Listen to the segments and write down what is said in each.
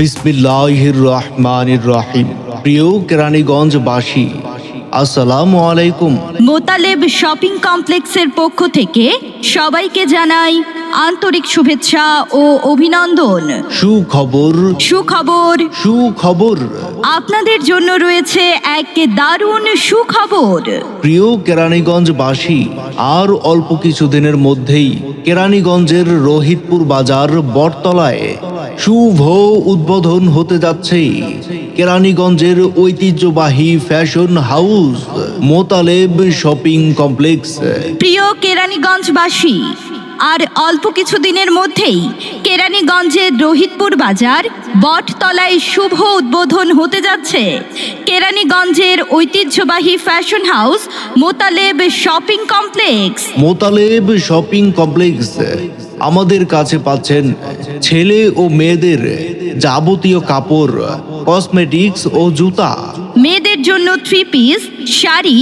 বিসমিল্লাহির রহমানির রহিম। প্রিয় কেরানীগঞ্জবাসী, আসসালামু আলাইকুম। মোতালেব শপিং কমপ্লেক্সের পক্ষ থেকে সবাইকে জানাই আন্তরিক শুভেচ্ছা ও অভিনন্দন। সুখবর সুখবর, সুখবর। আপনাদের জন্য রয়েছে এক দারুণ সুখবর। প্রিয় কেরানীগঞ্জবাসী, আর অল্প কিছুদিনের মধ্যেই কেরানীগঞ্জের রোহিতপুর বাজার বটতলায় শুভ উদ্বোধন হতে যাচ্ছে কেরানীগঞ্জের ঐতিহ্যবাহী fashion house Motaleb shopping complex. প্রিয় কেরানীগঞ্জবাসী, আর অল্প কিছুদিনের মধ্যেই কেরানীগঞ্জের রোহিতপুর বাজার বটতলায় শুভ উদ্বোধন হতে যাচ্ছে কেরানীগঞ্জের ঐতিহ্যবাহী fashion house Motaleb shopping complex. Motaleb shopping complex আমাদের কাছে পাচ্ছেন ছেলে ও মেয়েদের যাবতীয় কাপড়, কসমেটিক্স ও জুতা। মেয়েদের জন্য 3 পিস, শাড়ি,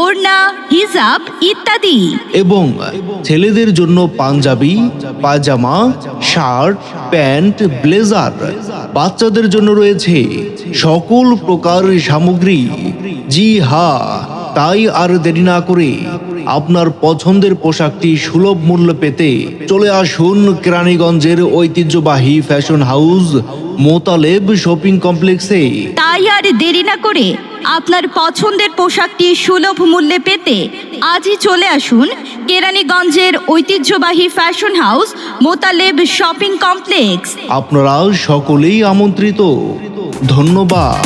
ওড়না, হিজাব ইত্যাদি। এবং ছেলেদের জন্য পাঞ্জাবি, পায়জামা, শার্ট, প্যান্ট, ব্লেজার। বাচ্চাদের জন্য রয়েছে সকল প্রকার সামগ্রী। জি হ্যাঁ, তাই আর দেরি না করে আপনার পছন্দের পোশাকটি সুলভ মূল্য পেতে চলে আসুন কেরানীগঞ্জের ঐতিহ্যবাহী ফ্যাশন হাউস মোতালেব শপিং কমপ্লেক্সে। তাই আর দেরি না করে আপনার পছন্দের পোশাকটি সুলভ মূল্যে পেতে আজই চলে আসুন কেরানীগঞ্জের ঐতিহ্যবাহী fashion house Motaleb shopping complex. আপনারা সকলেই আমন্ত্রিত। ধন্যবাদ।